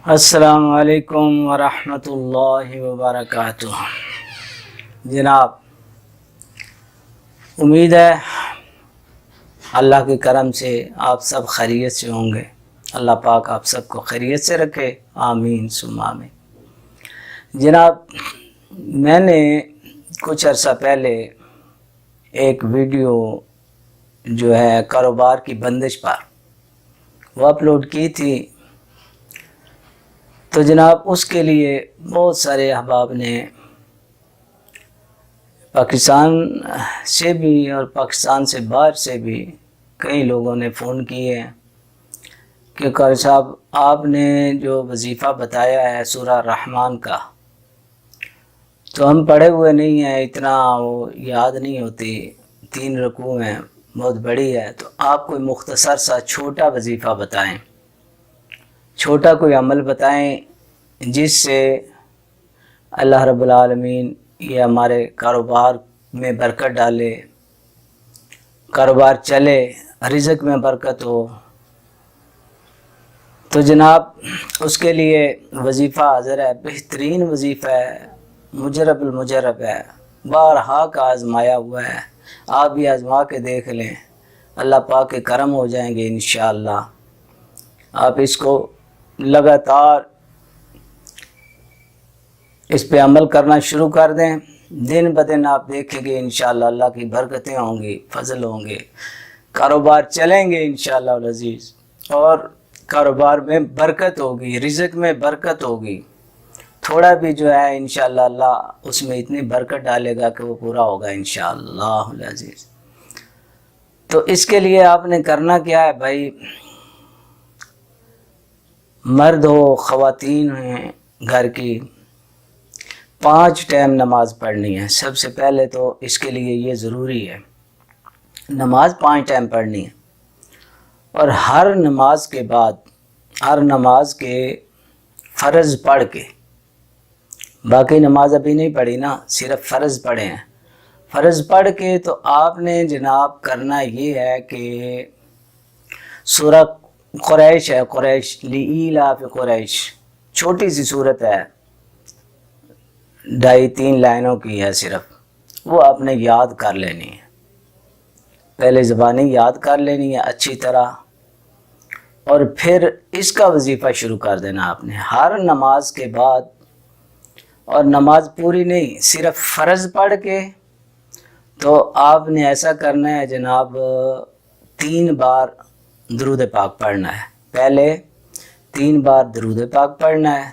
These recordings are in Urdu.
السلام علیکم ورحمۃ اللہ وبرکاتہ۔ جناب، امید ہے اللہ کے کرم سے آپ سب خیریت سے ہوں گے۔ اللہ پاک آپ سب کو خیریت سے رکھے، آمین ثم آمین۔ جناب، میں نے کچھ عرصہ پہلے ایک ویڈیو جو ہے کاروبار کی بندش پر وہ اپلوڈ کی تھی، تو جناب اس کے لیے بہت سارے احباب نے پاکستان سے بھی اور پاکستان سے باہر سے بھی کئی لوگوں نے فون کیے کہ قاری صاحب آپ نے جو وظیفہ بتایا ہے سورہ رحمان کا، تو ہم پڑھے ہوئے نہیں ہیں، اتنا وہ یاد نہیں ہوتی، 3 رکوع ہیں، بہت بڑی ہے، تو آپ کوئی مختصر سا چھوٹا وظیفہ بتائیں، چھوٹا کوئی عمل بتائیں جس سے اللہ رب العالمین یہ ہمارے کاروبار میں برکت ڈالے، کاروبار چلے، رزق میں برکت ہو۔ تو جناب اس کے لیے وظیفہ حاضر ہے، بہترین وظیفہ ہے، مجرب المجرب ہے، بارہا کا آزمایا ہوا ہے، آپ بھی آزما کے دیکھ لیں، اللہ پاک کے کرم ہو جائیں گے انشاءاللہ۔ آپ اس کو لگاتار اس پہ عمل کرنا شروع کر دیں، دن بدن آپ دیکھیں گے انشاءاللہ اللہ کی برکتیں ہوں گی، فضل ہوں گے، کاروبار چلیں گے انشاءاللہ العزیز، اور کاروبار میں برکت ہوگی، رزق میں برکت ہوگی، تھوڑا بھی جو ہے انشاءاللہ اللہ اس میں اتنی برکت ڈالے گا کہ وہ پورا ہوگا انشاءاللہ العزیز۔ تو اس کے لیے آپ نے کرنا کیا ہے بھائی، مرد ہو خواتین ہیں گھر کی، 5 ٹائم نماز پڑھنی ہے۔ سب سے پہلے تو اس کے لیے یہ ضروری ہے، نماز 5 ٹائم پڑھنی ہے، اور ہر نماز کے بعد، ہر نماز کے فرض پڑھ کے، باقی نماز ابھی نہیں پڑھی نا، صرف فرض پڑھے ہیں، فرض پڑھ کے تو آپ نے جناب کرنا یہ ہے کہ سورہ قریش ہے، قریش لإیلاف قریش، چھوٹی سی صورت ہے، 2.5-3 لائنوں کی ہے صرف، وہ آپ نے یاد کر لینی ہے، پہلے زبانی یاد کر لینی ہے اچھی طرح، اور پھر اس کا وظیفہ شروع کر دینا آپ نے ہر نماز کے بعد، اور نماز پوری نہیں، صرف فرض پڑھ کے تو آپ نے ایسا کرنا ہے جناب، 3 بار درود پاک پڑھنا ہے، پہلے 3 بار درود پاک پڑھنا ہے،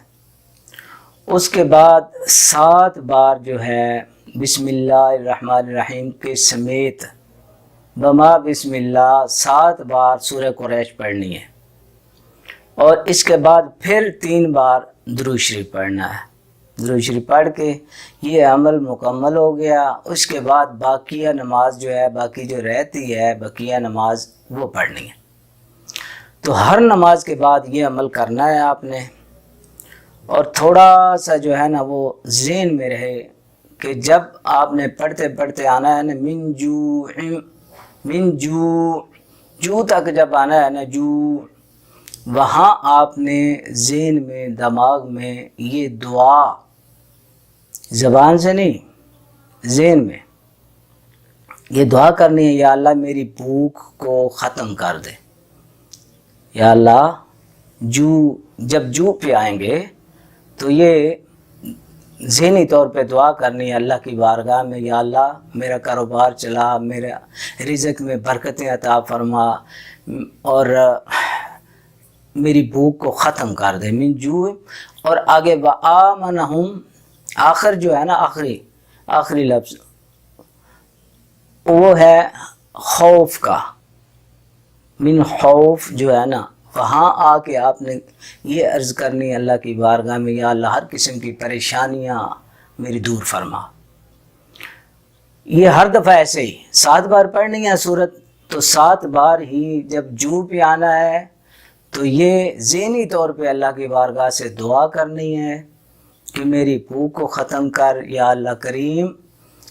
اس کے بعد 7 بار جو ہے بسم اللہ الرحمن الرحیم کے سمیت بما بسم اللہ 7 بار سورہ قریش پڑھنی ہے، اور اس کے بعد پھر 3 بار درود شریف پڑھنا ہے۔ درود شریف پڑھ کے یہ عمل مکمل ہو گیا، اس کے بعد باقیہ نماز جو ہے، باقی جو رہتی ہے بقیہ نماز وہ پڑھنی ہے۔ تو ہر نماز کے بعد یہ عمل کرنا ہے آپ نے، اور تھوڑا سا جو ہے نا وہ ذہن میں رہے کہ جب آپ نے پڑھتے پڑھتے آنا ہے نا من جو تک جب آنا ہے نا جو، وہاں آپ نے ذہن میں، دماغ میں یہ دعا، زبان سے نہیں ذہن میں یہ دعا کرنی ہے، یا اللہ میری بھوک کو ختم کر دے، یا اللہ جب جو پہ آئیں گے تو یہ ذہنی طور پہ دعا کرنی ہے اللہ کی بارگاہ میں، یا اللہ میرا کاروبار چلا، میرا رزق میں برکتیں عطا فرما، اور میری بھوک کو ختم کر دے، من جو، اور آگے وآمنہم، آخر جو ہے نا آخری لفظ وہ ہے خوف کا، من خوف جو ہے نا، وہاں آ کے آپ نے یہ عرض کرنی ہے اللہ کی بارگاہ میں، یا اللہ ہر قسم کی پریشانیاں میری دور فرما۔ یہ ہر دفعہ ایسے ہی 7 بار پڑھنی ہے صورت، تو 7 بار ہی جب جو پہ آنا ہے تو یہ ذہنی طور پہ اللہ کی بارگاہ سے دعا کرنی ہے کہ میری بھوک کو ختم کر، یا اللہ کریم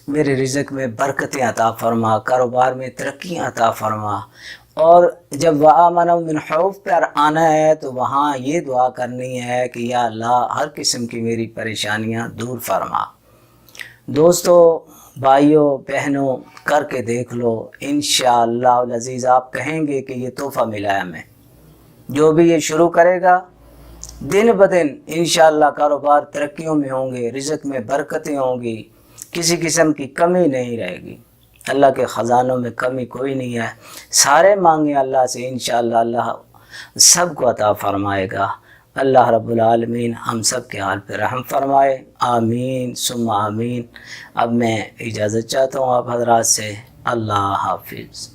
میرے رزق میں برکتیں عطا فرما، کاروبار میں ترقیاں عطا فرما، اور جب وَآمَنُوا مِنْ خَوْف پر آنا ہے تو وہاں یہ دعا کرنی ہے کہ یا اللہ ہر قسم کی میری پریشانیاں دور فرما۔ دوستو، بھائیوں، بہنوں، کر کے دیکھ لو، انشاءاللہ العزیز آپ کہیں گے کہ یہ تحفہ ملا ہے ہمیں۔ جو بھی یہ شروع کرے گا دن بدن انشاءاللہ کاروبار ترقیوں میں ہوں گے، رزق میں برکتیں ہوں گی، کسی قسم کی کمی نہیں رہے گی۔ اللہ کے خزانوں میں کمی کوئی نہیں ہے، سارے مانگیں اللہ سے، انشاءاللہ اللہ سب کو عطا فرمائے گا۔ اللہ رب العالمین ہم سب کے حال پہ رحم فرمائے، آمین ثم آمین۔ اب میں اجازت چاہتا ہوں آپ حضرات سے، اللہ حافظ۔